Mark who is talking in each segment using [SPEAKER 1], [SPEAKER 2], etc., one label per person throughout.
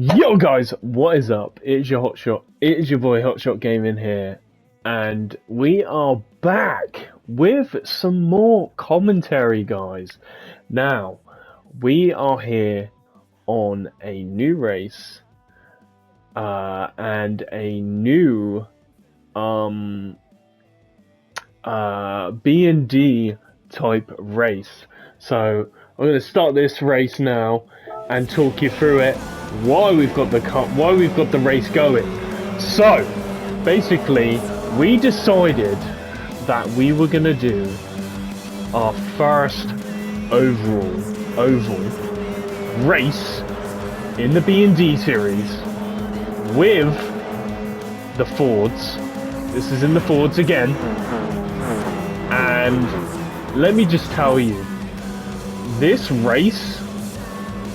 [SPEAKER 1] Yo guys, what is up? It is your Hotshot. It is your boy Hotshot Gaming here, and we are back with some more commentary, guys. Now, we are here on a new race, and a new B&D type race. So I'm going to start this race now and talk you through it. Why we've got the race going. So basically, we decided that we were gonna do our first oval race in the B&D series with the Fords. This is in the Fords again, and let me just tell you, this race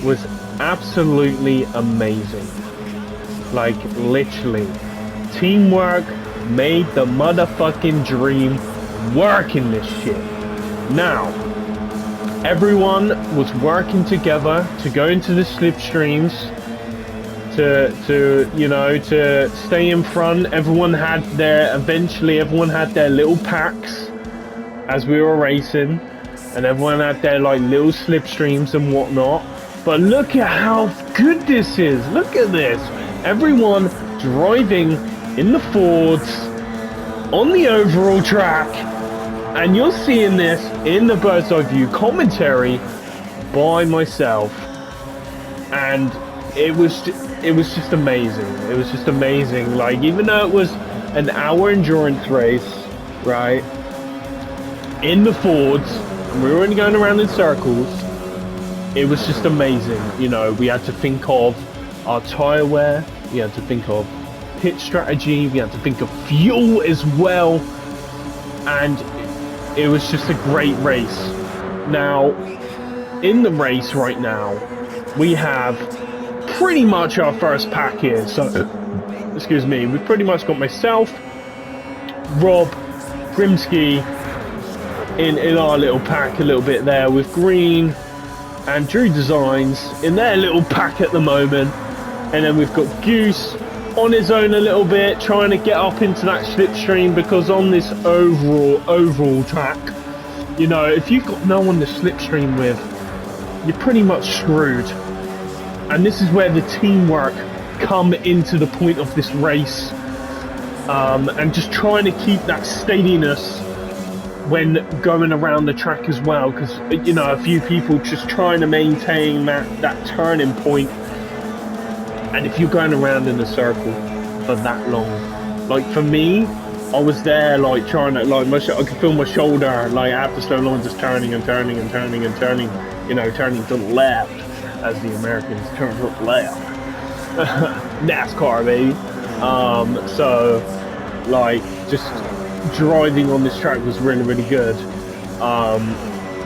[SPEAKER 1] was absolutely amazing. Like, literally, teamwork made the motherfucking dream work in this shit. Now, everyone was working together to go into the slipstreams to stay in front. Everyone had their little packs as we were racing, and everyone had their like little slipstreams and whatnot. But look at how good this is. Look at this. Everyone driving in the Fords on the overall track. And you're seeing this in the bird's eye view commentary by myself. And it was just amazing. It was just amazing. Like, even though it was an hour endurance race, right, in the Fords, and we were only going around in circles, it was just amazing. You know, we had to think of our tyre wear, we had to think of pit strategy, we had to think of fuel as well, and it was just a great race. Now, in the race right now, we have pretty much our first pack here. So, excuse me, we've pretty much got myself, Rob, Grimsky in our little pack a little bit there, with Green and Drew Designs in their little pack at the moment, and then we've got Goose on his own a little bit, trying to get up into that slipstream, because on this overall track, you know, if you've got no one to slipstream with, you're pretty much screwed. And this is where the teamwork come into the point of this race, and just trying to keep that steadiness when going around the track as well, because, you know, a few people just trying to maintain that turning point. And if you're going around in a circle for that long, like for me, I was there like trying to, like, I could feel my shoulder, like, after so long, just turning and turning and turning and turning, you know, turning to the left, as the Americans turn to the left. NASCAR, baby. So, like, just driving on this track was really good,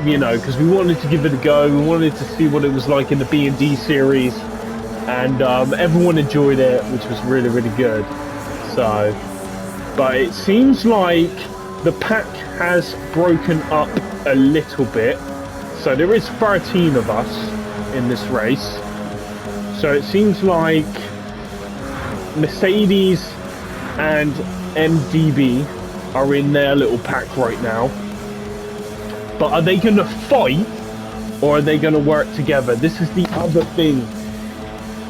[SPEAKER 1] you know, because we wanted to give it a go. We wanted to see what it was like in the B&D series, and everyone enjoyed it, which was really good. So, but it seems like the pack has broken up a little bit, so there is 13 of us in this race. So it seems like Mercedes and MDB are in their little pack right now. But are they going to fight, or are they going to work together? This is the other thing,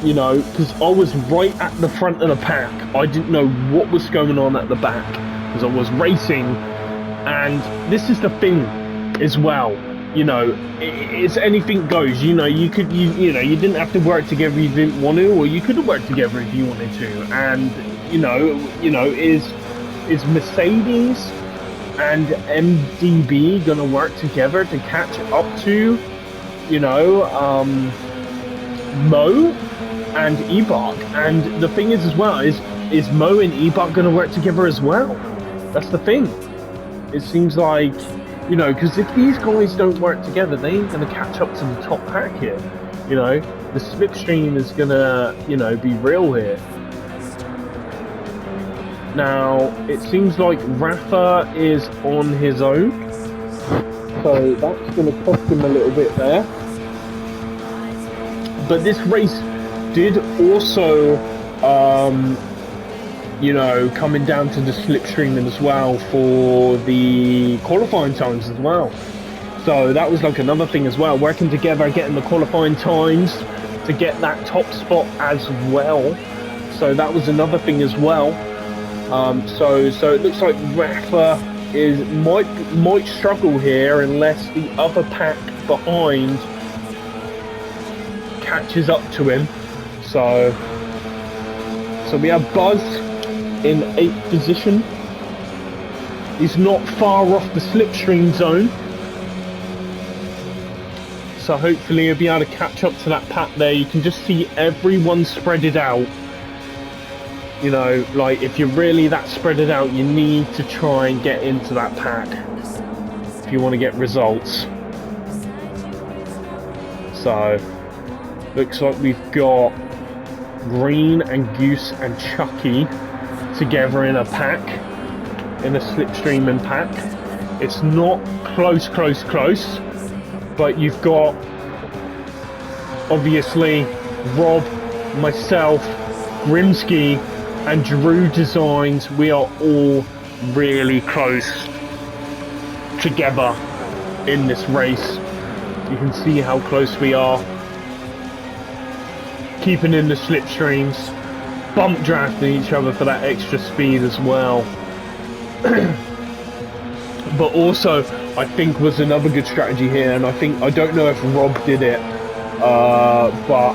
[SPEAKER 1] you know, because I was right at the front of the pack. I didn't know what was going on at the back, because I was racing. And this is the thing as well, you know, it's anything goes. You know, you didn't have to work together if you didn't want to, or you could have worked together if you wanted to. And you know, is Mercedes and MDB gonna work together to catch up to, you know, Mo and Ebok? And the thing is as well, is Mo and Ebok gonna work together as well? That's the thing. It seems like, you know, because if these guys don't work together, they ain't gonna catch up to the top pack here. You know, the slipstream is gonna, you know, be real here. Now, it seems like Rafa is on his own, so that's going to cost him a little bit there. But this race did also, you know, coming down to the slipstreaming as well for the qualifying times as well. So that was like another thing as well, working together, getting the qualifying times to get that top spot as well. So that was another thing as well. So it looks like Rafa might struggle here unless the other pack behind catches up to him. So we have Buzz in 8th position. He's not far off the slipstream zone. So hopefully he'll be able to catch up to that pack there. You can just see everyone spread it out. You know, like if you're really that spread it out, you need to try and get into that pack if you want to get results. So looks like we've got Green and Goose and Chucky together in a pack, in a slipstreaming pack. It's not close, but you've got obviously Rob, myself, Grimsky and Drew Designs. We are all really close together in this race. You can see how close we are, keeping in the slipstreams, bump drafting each other for that extra speed as well. But also I think was another good strategy here, and I don't know if Rob did it, but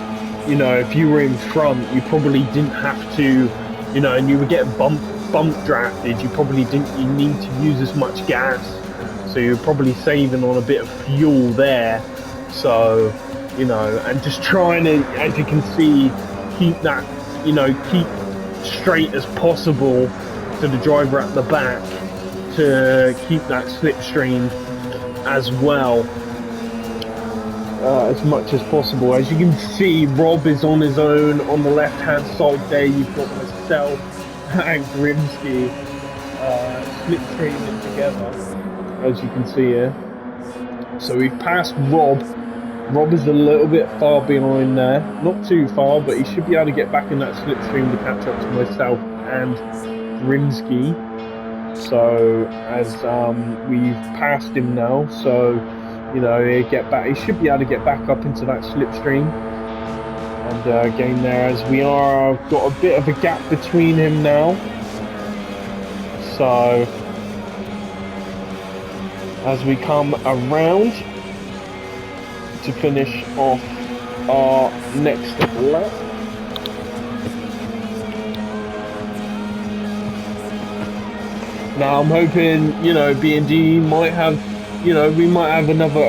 [SPEAKER 1] you know, if you were in front, you probably didn't have to, you know, and you would get bump drafted, you need to use as much gas, so you're probably saving on a bit of fuel there. So, you know, and just trying to, as you can see, keep that, you know, keep straight as possible to the driver at the back to keep that slipstream as well, as much as possible. As you can see, Rob is on his own on the left hand side there. You've got myself and Grimsky slipstreaming together, as you can see here. So we've passed Rob. Rob is a little bit far behind there, not too far, but he should be able to get back in that slipstream to catch up to myself and Grimsky. So as we've passed him now, so you know, he should be able to get back up into that slipstream and gain there, as we are got a bit of a gap between him now. So as we come around to finish off our next lap. Now I'm hoping, you know, B&D might have, you know, we might have another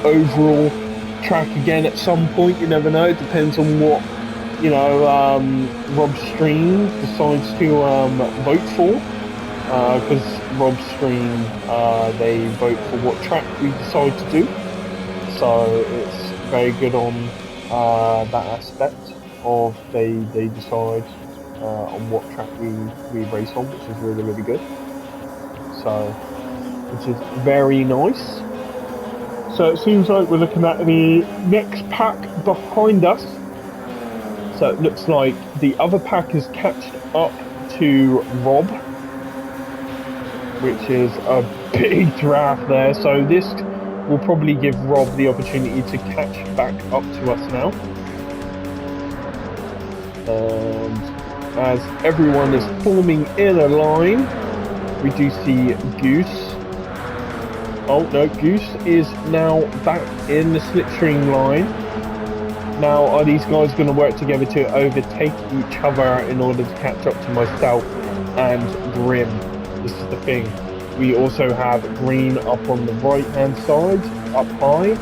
[SPEAKER 1] overall track again at some point. You never know. It depends on what, you know, Rob's stream decides to vote for. Because Rob's stream, they vote for what track we decide to do. So it's very good on that aspect of they decide on what track we race on, which is really, really good. So, which is very nice. So it seems like we're looking at the next pack behind us. So it looks like the other pack has catched up to Rob, which is a big draft there. So this will probably give Rob the opportunity to catch back up to us now. And as everyone is forming in a line, we do see Goose. Oh no, Goose is now back in the slipstream line. Now are these guys going to work together to overtake each other in order to catch up to myself and Grim? This is the thing. We also have Green up on the right hand side, up high.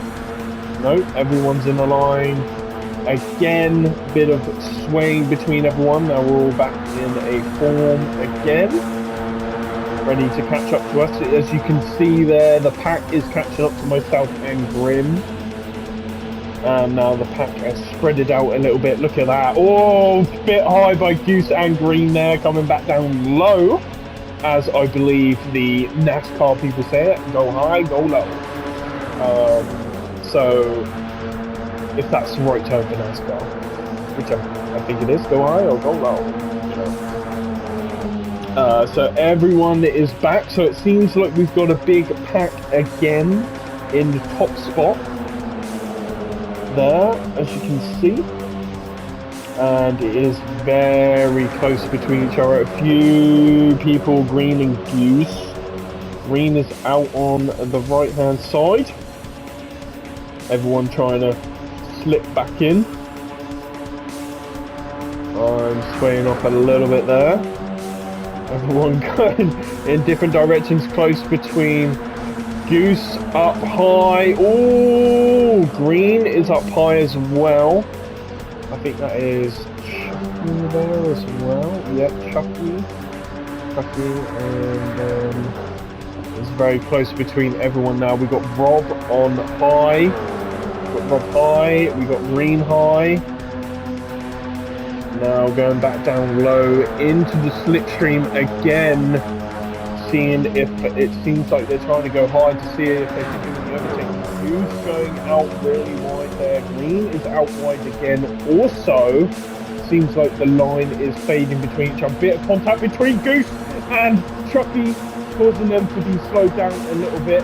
[SPEAKER 1] No, everyone's in a line. Again, bit of swaying between everyone. Now we're all back in a form again, ready to catch up to us. As you can see there, the pack is catching up to myself and Grim. And now the pack has spread it out a little bit. Look at that. Oh, bit high by Goose and Green there, coming back down low. As I believe the NASCAR people say it, go high, go low. So, if that's the right term for NASCAR. which I think it is. Go high or go low. You know. So everyone is back. So it seems like we've got a big pack again in the top spot there, as you can see. And it is very close between each other. A few people, Green and Goose. Green is out on the right hand side. Everyone trying to slip back in. I'm swaying off a little bit there. Everyone going in different directions, close between. Goose up high. Oh, Green is up high as well. I think that is Chucky there as well. Yep, Chucky, and it's very close between everyone now. We got Rob on high. We got Green high. Now going back down low into the slipstream again. Seeing if it seems like they're trying to go high to see if they can do the overtake. Who's going out really wide there? Green is out wide again. Also, seems like the line is fading between each other. Bit of contact between Goose and Chucky, causing them to be slowed down a little bit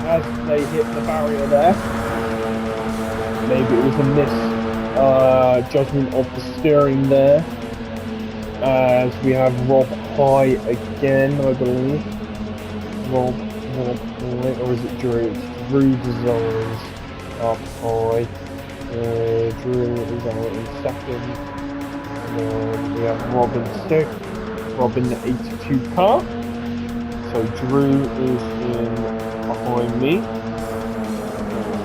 [SPEAKER 1] as they hit the barrier there. Maybe it was a misjudgment of the steering there. As we have Rob high again, I believe. Rob high, or is it Drew? It's Drew Designs up high. Drew is out in second. And then we have Rob in sixth. Rob in the 82 car. So Drew is in behind me.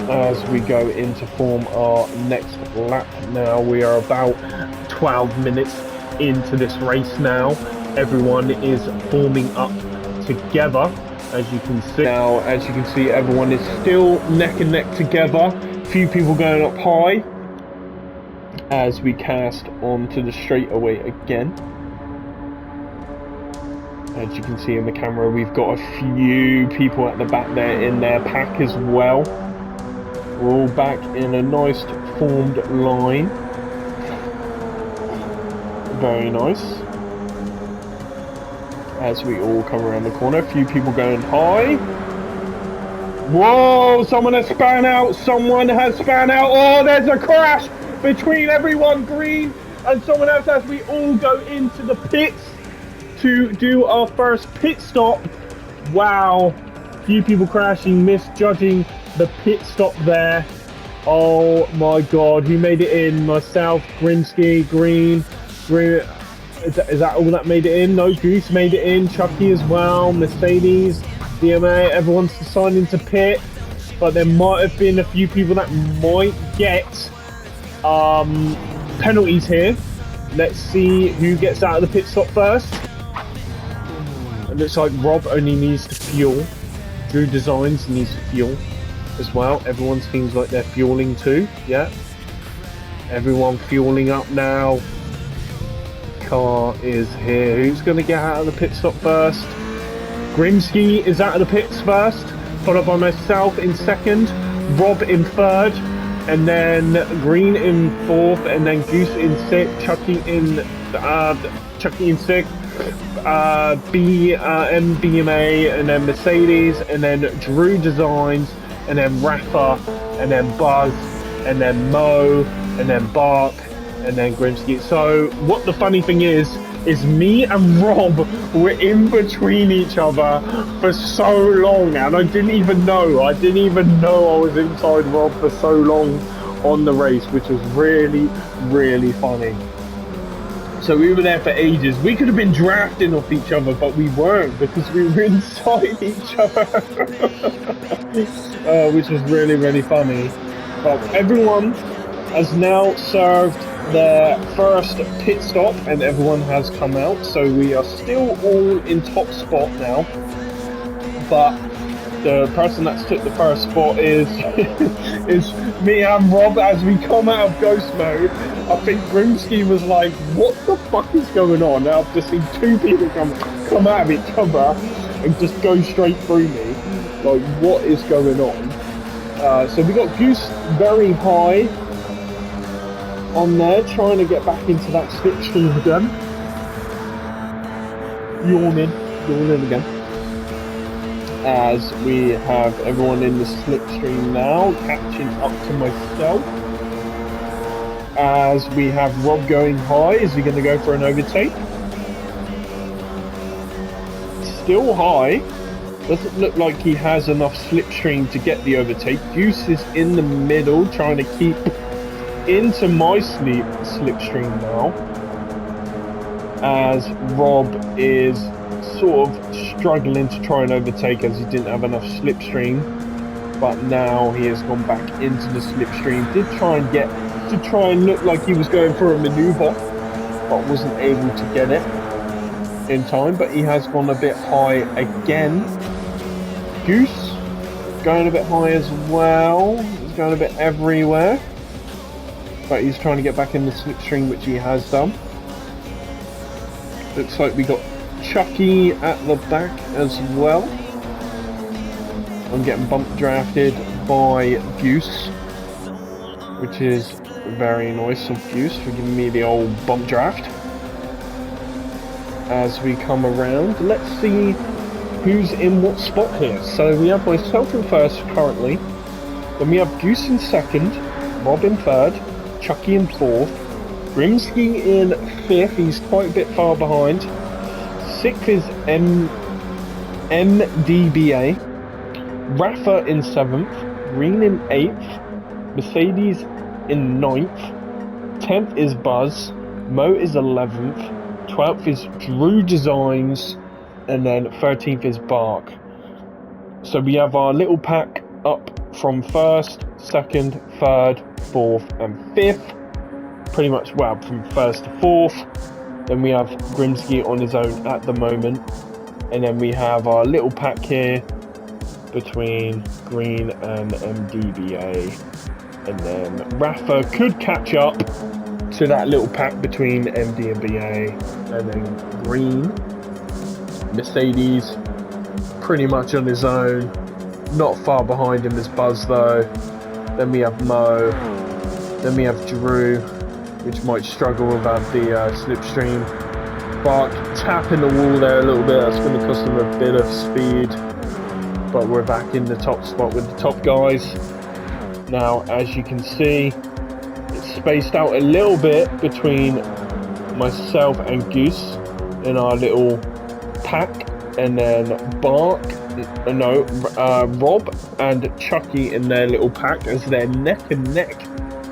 [SPEAKER 1] As we go in to form our next lap now, we are about 12 minutes into this race now. Everyone is forming up together, as you can see. Now, as you can see, everyone is still neck and neck together. Few people going up high as we cast onto the straightaway again. As you can see in the camera, we've got a few people at the back there in their pack as well. We're all back in a nice formed line. Very nice. As we all come around the corner, a few people going high. Whoa, someone has spun out. Oh, there's a crash between everyone, Green and someone else, as we all go into the pits to do our first pit stop. Wow, few people crashing, misjudging the pit stop there. Oh my god, who made it in? Myself, Grimsky, Green. Is that all that made it in? No, Goose made it in, Chucky as well, Mercedes, DMA, everyone's deciding to pit, but there might have been a few people that might get penalties here. Let's see who gets out of the pit stop first. It looks like Rob only needs to fuel. Drew Designs needs to fuel as well. Everyone seems like they're fueling too, yeah. Everyone fueling up now. Car is here. Who's going to get out of the pit stop first? Grimsky is out of the pits first, followed by myself in second, Rob in third, and then Green in fourth, and then Goose in sixth, Chucky in sixth, BMA, and then Mercedes, and then Drew Designs, and then Rafa, and then Buzz, and then Mo, and then Bark, and then Grimsky. So what the funny thing is me and Rob were in between each other for so long, and I didn't even know I was inside Rob for so long on the race, which was really, really funny. So we were there for ages. We could have been drafting off each other, but we weren't, because we were inside each other. Which was really, really funny. But everyone has now served their first pit stop, and everyone has come out, so we are still all in top spot now, but the person that's took the first spot is is me and Rob. As we come out of ghost mode, I think Grimsky was like, what the fuck is going on? Now I've just seen two people come out of each other and just go straight through me, like, what is going on? So we got Goose very high. on there trying to get back into that slipstream again. Yawning again. As we have everyone in the slipstream now, catching up to myself. As we have Rob going high, is he going to go for an overtake? Still high. Doesn't look like he has enough slipstream to get the overtake. Goose is in the middle, trying to keep into my slipstream now. As Rob is sort of struggling to try and overtake as he didn't have enough slipstream. But now he has gone back into the slipstream. Did try and look like he was going for a maneuver, but wasn't able to get it in time. But he has gone a bit high again. Goose going a bit high as well. He's going a bit everywhere, but he's trying to get back in the slipstream, which he has done. Looks like we got Chucky at the back as well. I'm getting bump drafted by Goose, which is very nice of Goose for giving me the old bump draft. As we come around, let's see who's in what spot here. So we have myself in first currently, then we have Goose in second, Rob in third, Chucky in fourth, Grimsky in fifth, he's quite a bit far behind. Sixth is MDBA, Rafa in seventh, Green in eighth, Mercedes in ninth, 10th is Buzz, Mo is 11th, 12th is Drew Designs, and then 13th is Bark. So we have our little pack up from first, second, third, fourth, and fifth. Pretty much, well, from first to fourth. Then we have Grimsky on his own at the moment. And then we have our little pack here between Green and MDBA. And then Rafa could catch up to that little pack between MD and BA. And then Green. Mercedes pretty much on his own. Not far behind him is Buzz though. Then we have Mo. Then we have Drew, which might struggle without the slipstream. Bark tapping the wall there a little bit. That's going to cost him a bit of speed. But we're back in the top spot with the top guys. Now, as you can see, it's spaced out a little bit between myself and Goose in our little pack. And then Bark, Rob and Chucky in their little pack as they're neck and neck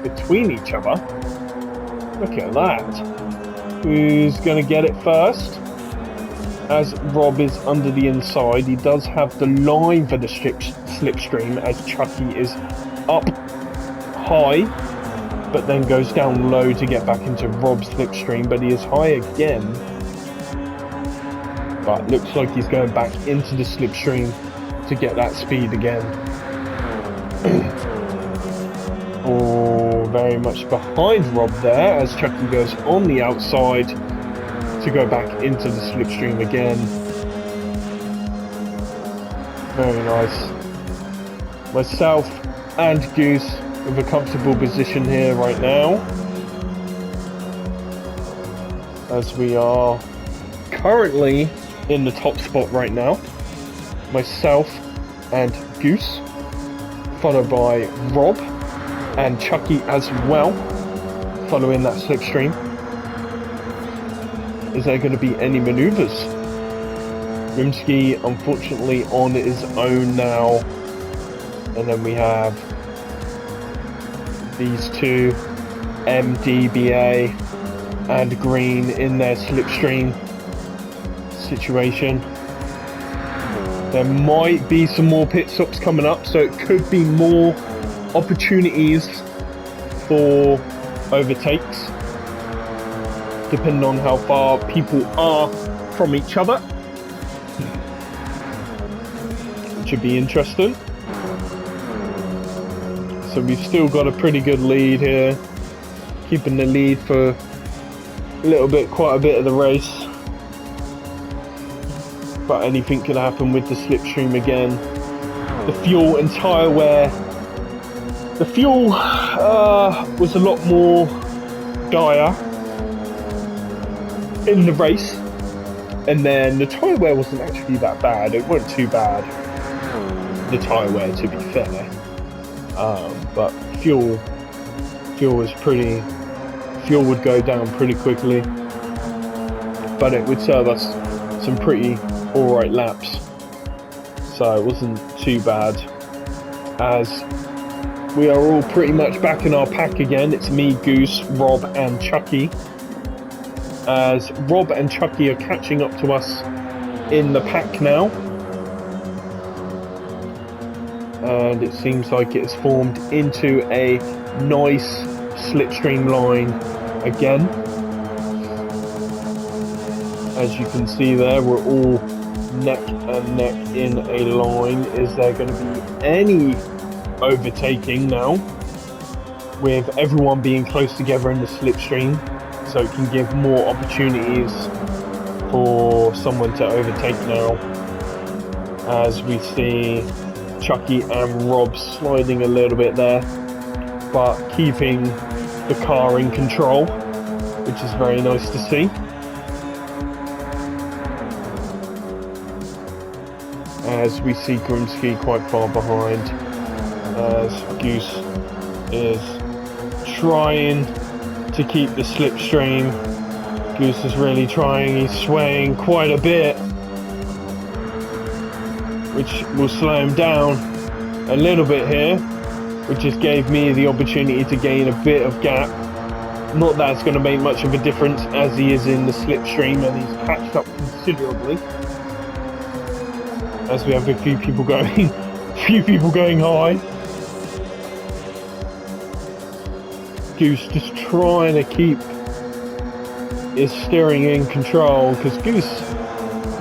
[SPEAKER 1] between each other. Look at that. Who's going to get it first? As Rob is under the inside, he does have the line for the slipstream as Chucky is up high, but then goes down low to get back into Rob's slipstream, but he is high again. But looks like he's going back into the slipstream to get that speed again. Oh, very much behind Rob there as Chucky goes on the outside to go back into the slipstream again. Very nice. Myself and Goose with a comfortable position here right now, as we are currently in the top spot right now. Myself and Goose, followed by Rob and Chucky as well, following that slipstream. Is there going to be any maneuvers? Grimsky unfortunately on his own now, and then we have these two, MDBA and Green, in their slipstream situation. There might be some more pit stops coming up, so it could be more opportunities for overtakes depending on how far people are from each other. It should be interesting. So we've still got a pretty good lead here, keeping the lead for quite a bit of the race. But anything can happen with the slipstream again. The fuel and tyre wear. The fuel was a lot more dire in the race, and then the tyre wear wasn't actually that bad. It wasn't too bad, the tyre wear, to be fair, but fuel was pretty. Fuel would go down pretty quickly, but it would serve us some pretty alright laps, so it wasn't too bad. As we are all pretty much back in our pack again. It's me, Goose, Rob and Chucky, as Rob and Chucky are catching up to us in the pack now, and it seems like it has formed into a nice slipstream line again. As you can see there, we're all neck and neck in a line. Is there going to be any overtaking now, with everyone being close together in the slipstream, so it can give more opportunities for someone to overtake now, as we see Chucky and Rob sliding a little bit there, but keeping the car in control, which is very nice to see. As we see Grimsky quite far behind, as Goose is trying to keep the slipstream. Goose is really trying, he's swaying quite a bit, which will slow him down a little bit here, which just gave me the opportunity to gain a bit of gap. Not that it's going to make much of a difference, as he is in the slipstream and he's patched up considerably. As we have a few people going, high. Goose just trying to keep his steering in control, because Goose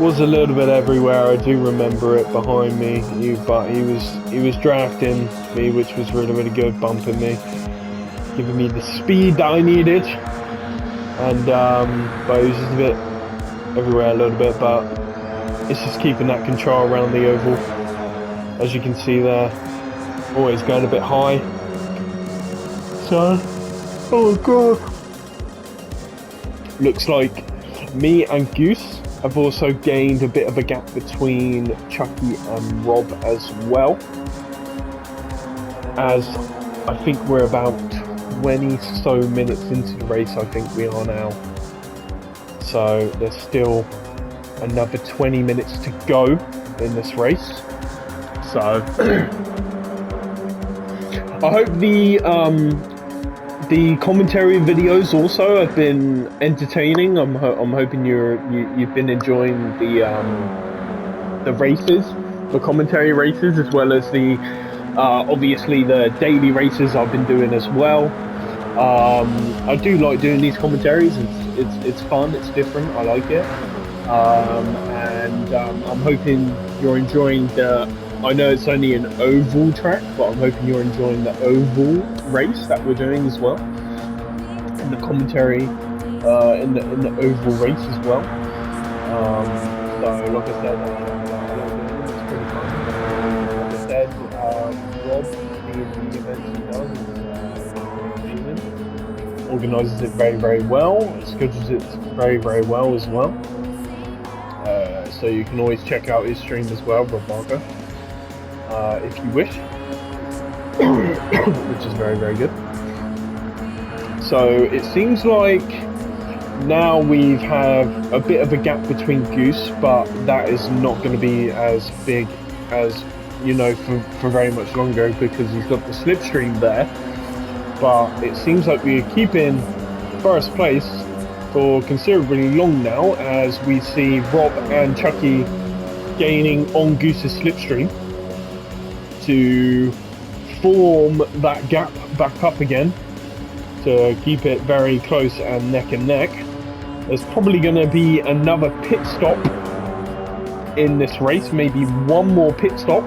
[SPEAKER 1] was a little bit everywhere. I do remember it behind me, but he was drafting me, which was really good, bumping me, giving me the speed that I needed, and but he was just a bit everywhere a little bit, but it's just keeping that control around the oval. As you can see there, always going a bit high. So, oh god. Looks like me and Goose have also gained a bit of a gap between Chucky and Rob as well, as I think we're about 20 so minutes into the race. I think we are now. So there's still another 20 minutes to go in this race. So I hope the commentary videos also have been entertaining. I'm hoping you've been enjoying the races, the commentary races, as well as the obviously the daily races I've been doing as well. I do like doing these commentaries. It's fun. It's different. I like it. And I'm hoping you're enjoying I know it's only an oval track, but I'm hoping you're enjoying the oval race that we're doing as well, and the commentary in the oval race as well. So like I said, it's pretty fun. Like I said, Rob, the events he does, organises it very well, schedules it very well as well. So you can always check out his stream as well, Rob Marco, if you wish, which is very good. So it seems like now we have a bit of a gap between Goose, but that is not going to be as big as, you know, for very much longer, because he's got the slipstream there. But it seems like we're keeping first place for considerably long now, as we see Rob and Chucky gaining on Goose's slipstream to form that gap back up again, to keep it very close and neck. There's probably going to be another pit stop in this race, maybe one more pit stop,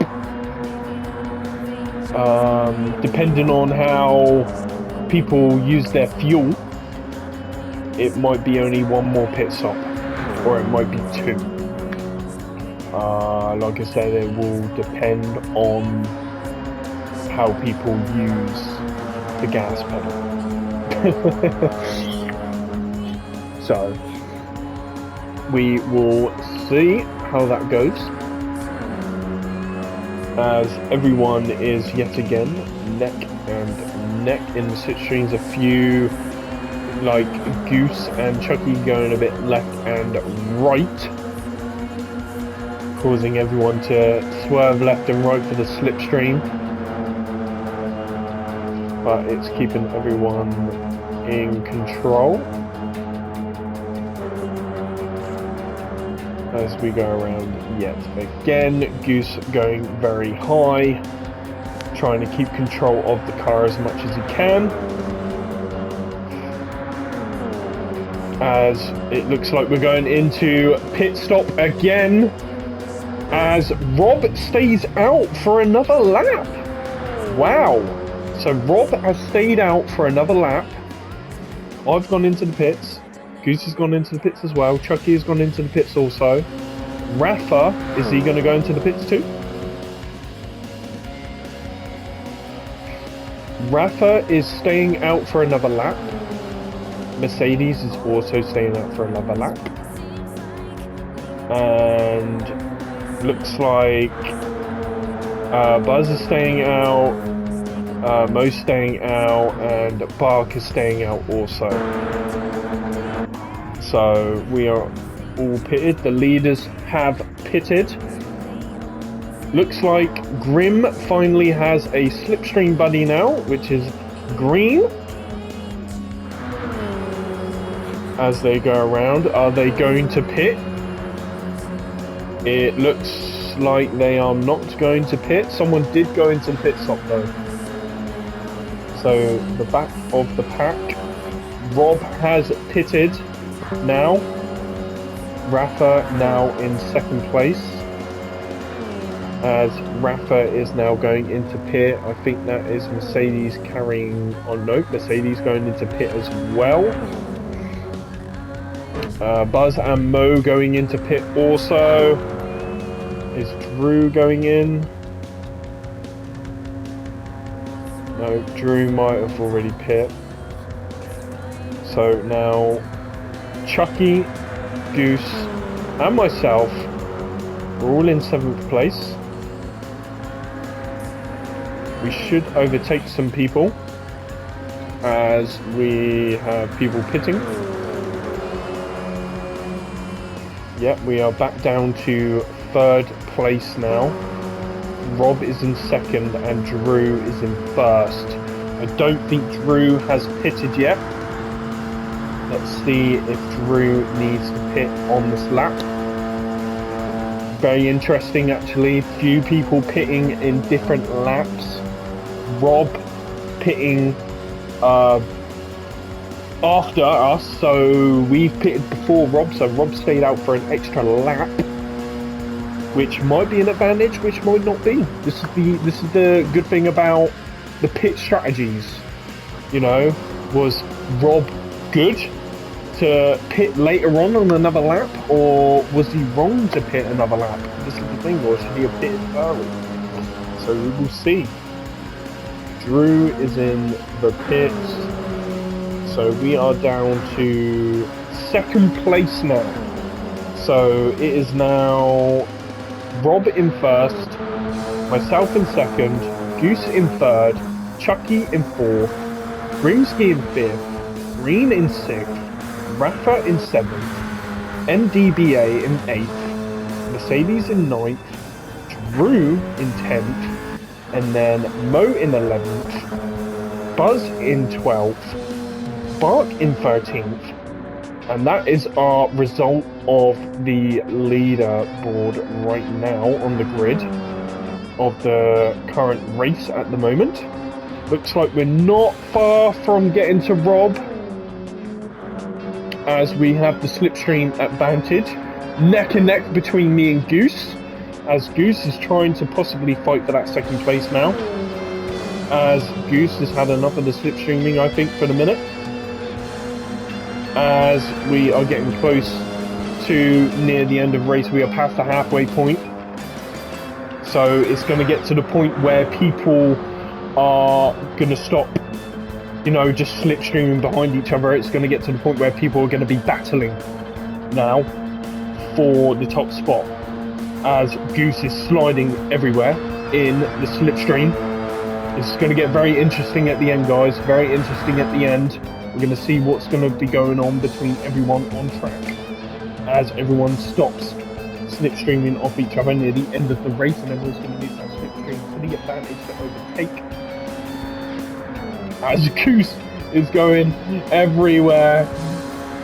[SPEAKER 1] depending on how people use their fuel. It might be only one more pit stop, or it might be two. Like I said, it will depend on how people use the gas pedal. So we will see how that goes, as everyone is yet again neck and neck in the slipstreams. A few, like Goose and Chucky, going a bit left and right, causing everyone to swerve left and right for the slipstream, but it's keeping everyone in control as we go around yet again. Goose going very high, trying to keep control of the car as much as he can, as it looks like we're going into pit stop again, as Rob stays out for another lap. Wow, so Rob has stayed out for another lap. I've gone into the pits, Goose has gone into the pits as well, Chucky has gone into the pits also. Rafa, is he going to go into the pits too? Rafa is staying out for another lap. Mercedes is also staying out for another lap. And looks like Buzz is staying out, Mo's staying out, and Bark is staying out also. So we are all pitted. The leaders have pitted. Looks like Grim finally has a slipstream buddy now, which is Green. As they go around, are they going to pit? It looks like they are not going to pit. Someone did go into the pit stop though. So the back of the pack, Rob has pitted now. Rafa now in second place, as Rafa is now going into pit. I think that is Mercedes carrying on. No, Mercedes going into pit as well. Buzz and Mo going into pit also. Is Drew going in? No, Drew might have already pit. So now Chucky, Goose and myself, we're all in 7th place. We should overtake some people, as we have people pitting. Yep, we are back down to 3rd place now. Rob is in 2nd and Drew is in 1st. I don't think Drew has pitted yet. Let's see if Drew needs to pit on this lap. Very interesting actually. Few people pitting in different laps. Rob pitting after us, so we've pitted before Rob, so Rob stayed out for an extra lap, which might be an advantage, which might not be. This is the good thing about the pit strategies. You know, was Rob good to pit later on another lap, or was he wrong to pit another lap? This is the thing, or should he have pitted early? So we will see. Drew is in the pits, so we are down to 2nd place now. So it is now Rob in 1st, myself in 2nd, Goose in 3rd, Chucky in 4th, Grimsky in 5th, Green in 6th, Rafa in 7th, MDBA in 8th, Mercedes in 9th, Drew in 10th, and then Mo in 11th, Buzz in 12th, Bark in 13th, and that is our result of the leaderboard right now on the grid of the current race at the moment. Looks like we're not far from getting to Rob, as we have the slipstream advantage. Neck and neck between me and Goose, as Goose is trying to possibly fight for that 2nd place now, as Goose has had enough of the slipstreaming, I think, for the minute, as we are getting close to near the end of race. We are past the halfway point, so it's going to get to the point where people are going to stop you know, just slipstreaming behind each other. It's going to get to the point where people are going to be battling now for the top spot, as Goose is sliding everywhere in the slipstream. It's going to get very interesting at the end, guys. Very interesting at the end. We're going to see what's going to be going on between everyone on track as everyone stops slipstreaming off each other near the end of the race, and everyone's going to use that slipstream to the advantage to overtake. As Goose is going everywhere,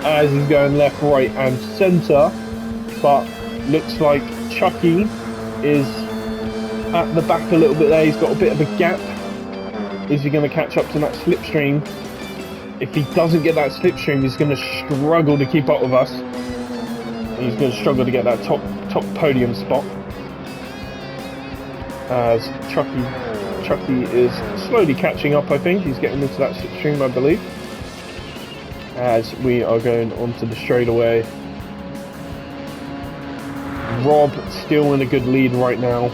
[SPEAKER 1] as he's going left, right and centre, but looks like Chucky is at the back a little bit there. He's got a bit of a gap. Is he going to catch up to that slipstream? If he doesn't get that slipstream, he's going to struggle to keep up with us. He's going to struggle to get that top podium spot. As Chucky is slowly catching up, I think. He's getting into that slipstream, I believe. As we are going onto the straightaway. Rob still in a good lead right now.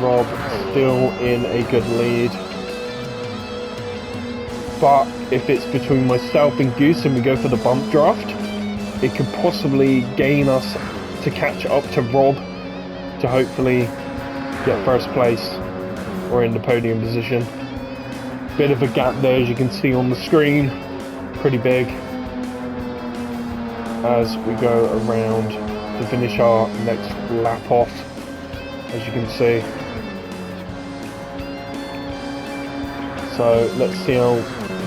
[SPEAKER 1] Rob still in a good lead. But if it's between myself and Goose and we go for the bump draft, it could possibly gain us to catch up to Rob to hopefully get first place or in the podium position. Bit of a gap there, as you can see on the screen, pretty big, as we go around to finish our next lap off, as you can see. So let's see how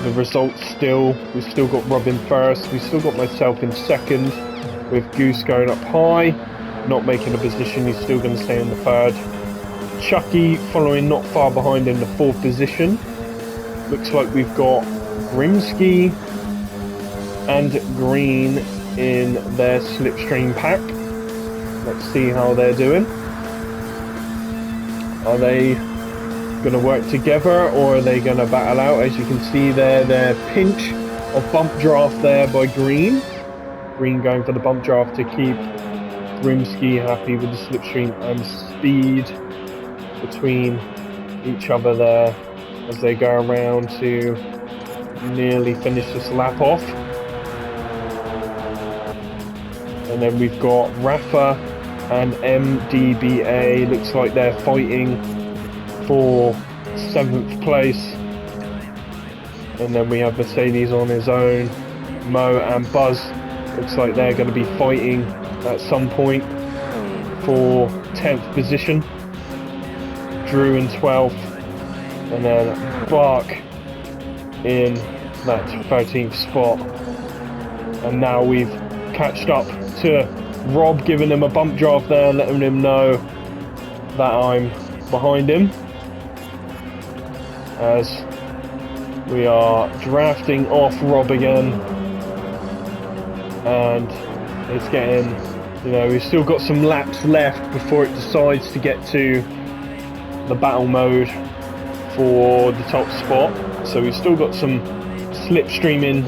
[SPEAKER 1] the results still. We've still got Rob in first, we've still got myself in second, with Goose going up high, not making a position. He's still going to stay in the third. Chucky following not far behind in the fourth position. Looks like we've got Grimsky and Green in their slipstream pack. Let's see how they're doing. Are they going to work together, or are they going to battle out? As you can see there, their pinch of bump draft there by Green. Green going for the bump draft to keep Grimsky happy with the slipstream and speed between each other there as they go around to nearly finish this lap off. And then we've got Rafa and MDBA. Looks like they're fighting for 7th place. And then we have Mercedes on his own. Mo and Buzz, looks like they're going to be fighting at some point for 10th position. Drew in 12th, and then Bark in that 13th spot. And now we've catched up to Rob, giving him a bump draft there, letting him know that I'm behind him, as we are drafting off Rob again. And it's getting, you know, we've still got some laps left before it decides to get to the battle mode for the top spot. So we've still got some slipstreaming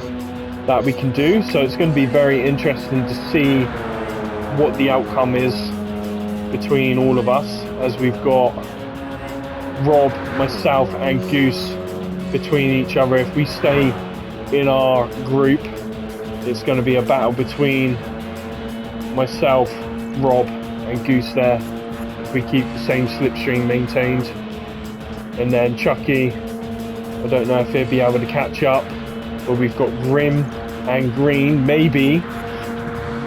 [SPEAKER 1] that we can do, so it's going to be very interesting to see what the outcome is between all of us, as we've got Rob, myself and Goose between each other. If we stay in our group, it's going to be a battle between myself, Rob and Goose there, if we keep the same slipstream maintained. And then Chucky, I don't know if he'll be able to catch up, but we've got Grim and Green. Maybe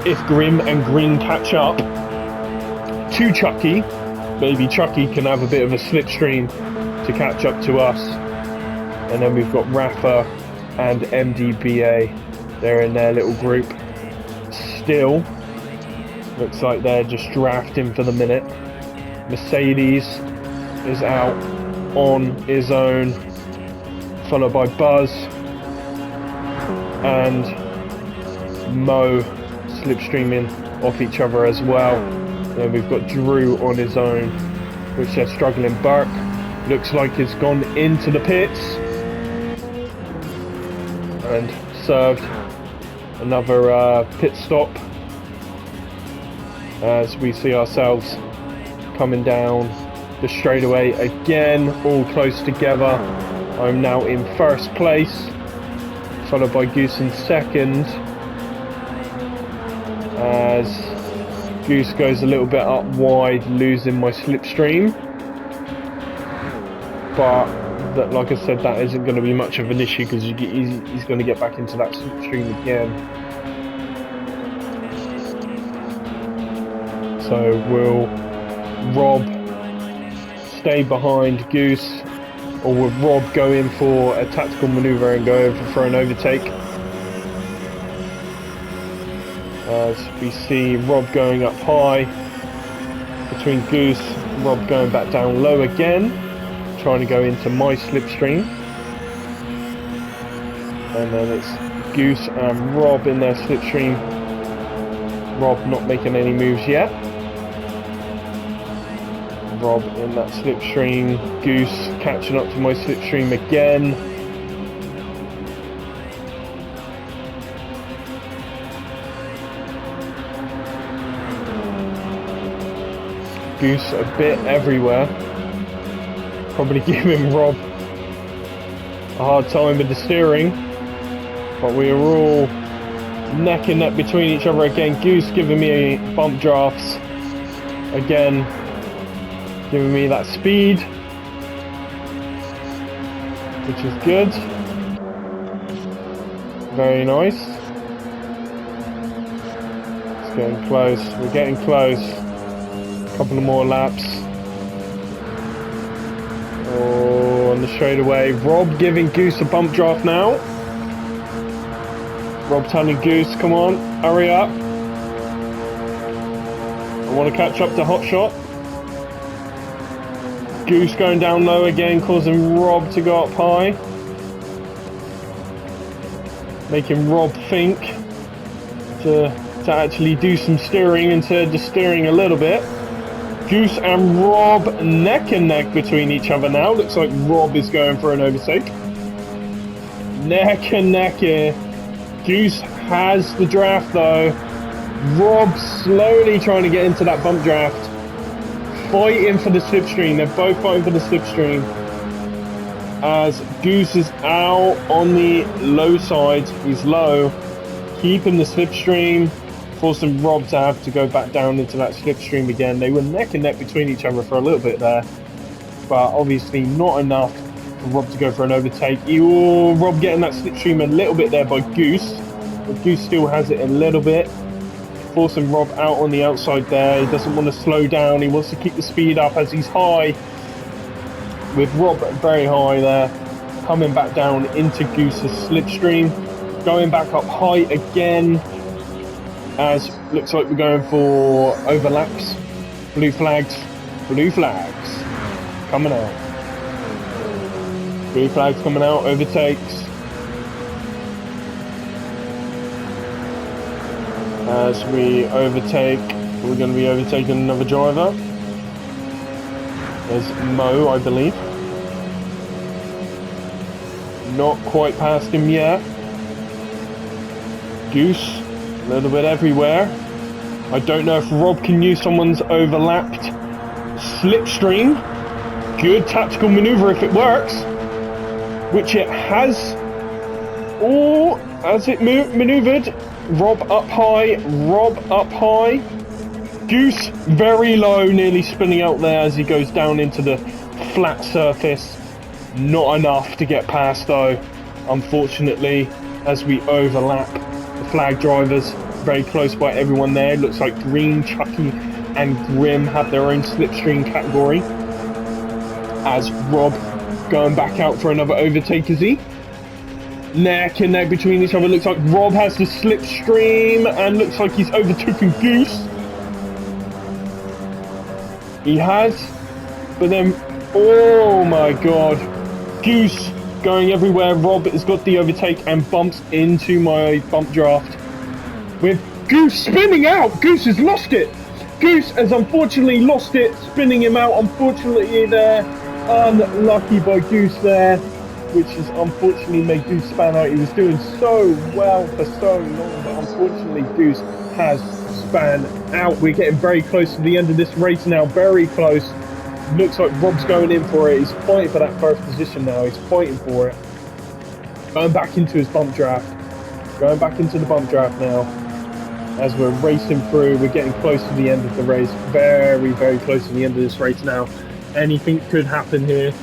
[SPEAKER 1] if Grim and Green catch up to Chucky, maybe Chucky can have a bit of a slipstream to catch up to us. And then we've got Rafa and MDBA, they're in their little group still. Looks like they're just drafting for the minute. Mercedes is out on his own, followed by Buzz and Mo slipstreaming off each other as well. Then we've got Drew on his own, which they're struggling. Burke looks like he's gone into the pits and served another pit stop, as we see ourselves coming down the straightaway again, all close together. I'm now in first place, followed by Goose in second, as Goose goes a little bit up wide, losing my slipstream. But that, like I said, that isn't going to be much of an issue because he's going to get back into that slipstream again. So will Rob stay behind Goose, or will Rob go in for a tactical manoeuvre and go over for an overtake? As we see Rob going up high between Goose, Rob going back down low again, trying to go into my slipstream. And then it's Goose and Rob in their slipstream. Rob not making any moves yet. Rob in that slipstream. Goose catching up to my slipstream again. Goose a bit everywhere. Probably giving Rob a hard time with the steering. But we are all neck and neck between each other again. Goose giving me bump drafts. Again, giving me that speed, which is good. Very nice. It's getting close. We're getting close. A couple of more laps. Oh, on the straightaway. Rob giving Goose a bump draft now. Rob telling Goose, come on, hurry up. I want to catch up to Hotshot. Goose going down low again, causing Rob to go up high. Making Rob think to actually do some steering instead of just steering a little bit. Goose and Rob neck and neck between each other now. Looks like Rob is going for an overtake. Neck and neck here. Goose has the draft though. Rob slowly trying to get into that bump draft. Fighting for the slipstream. They're both fighting for the slipstream. As Goose is out on the low side. He's low. Keeping the slipstream. Forcing Rob to have to go back down into that slipstream again. They were neck and neck between each other for a little bit there. But obviously not enough for Rob to go for an overtake. Ooh, Rob getting that slipstream a little bit there by Goose. But Goose still has it a little bit. Forcing Rob out on the outside there. He doesn't want to slow down. He wants to keep the speed up as he's high. With Rob very high there. Coming back down into Goose's slipstream. Going back up high again. As looks like we're going for overlaps. Blue flags. Blue flags. Coming out. Blue flags coming out. Overtakes. As we overtake, we're going to be overtaking another driver. There's Mo, I believe. Not quite past him yet. Goose, a little bit everywhere. I don't know if Rob can use someone's overlapped slipstream. Good tactical maneuver if it works. Which it has. Or has it maneuvered? Rob up high, Rob up high. Goose very low, nearly spinning out there as he goes down into the flat surface. Not enough to get past though, unfortunately, as we overlap the flag drivers. Very close by everyone there. Looks like Green, Chucky and Grim have their own slipstream category. As Rob going back out for another overtake, is he? Neck and neck between each other. Looks like Rob has the slipstream and looks like he's overtaken Goose. He has, but then, oh my god, Goose going everywhere. Rob has got the overtake and bumps into my bump draft. With Goose spinning out. Goose has lost it. Goose has unfortunately lost it, spinning him out. Unfortunately there, unlucky by Goose there, which has unfortunately made Goose span out. He was doing so well for so long, but unfortunately Goose has span out. We're getting very close to the end of this race now, very close. Looks like Rob's going in for it. He's fighting for that first position now. He's fighting for it. Going back into his bump draft. Going back into the bump draft now. As we're racing through, we're getting close to the end of the race. Very, very close to the end of this race now. Anything could happen here.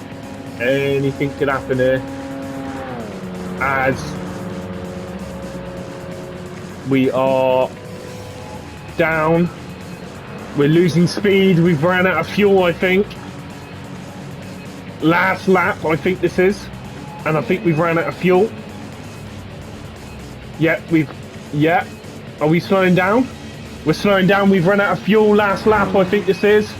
[SPEAKER 1] Anything could happen here. As we are down. We're losing speed. We've ran out of fuel, I think. Last lap, I think this is. And I think we've ran out of fuel. Yeah. Are we slowing down? We're slowing down. We've run out of fuel. Last lap, I think this is.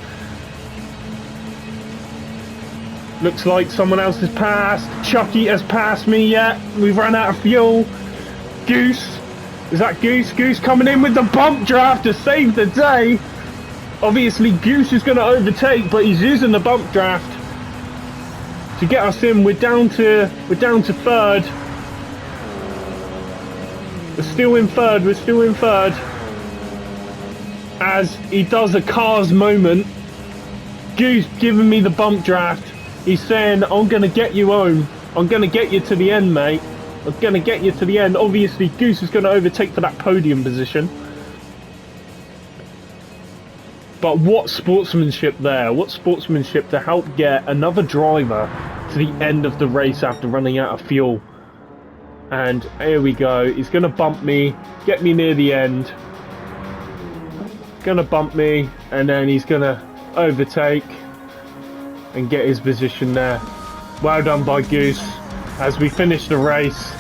[SPEAKER 1] Looks like someone else has passed. Chucky has passed me yet. We've run out of fuel. Goose. Is that Goose? Goose coming in with the bump draft to save the day. Obviously, Goose is going to overtake, but he's using the bump draft to get us in. We're down to third. We're still in third. As he does a Cars moment. Goose giving me the bump draft. He's saying, I'm going to get you home. I'm going to get you to the end, mate. I'm going to get you to the end. Obviously, Goose is going to overtake for that podium position. But what sportsmanship there. What sportsmanship to help get another driver to the end of the race after running out of fuel. And here we go. He's going to bump me, get me near the end. Going to bump me, and then he's going to overtake and get his position there. Well done by Goose as we finish the race.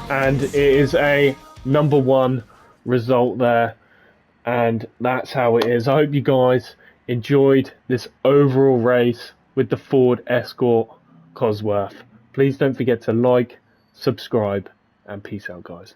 [SPEAKER 1] And it is a #1 result there. And that's how it is. I hope you guys enjoyed this overall race with the Ford Escort Cosworth. Please don't forget to like, subscribe, and peace out, guys.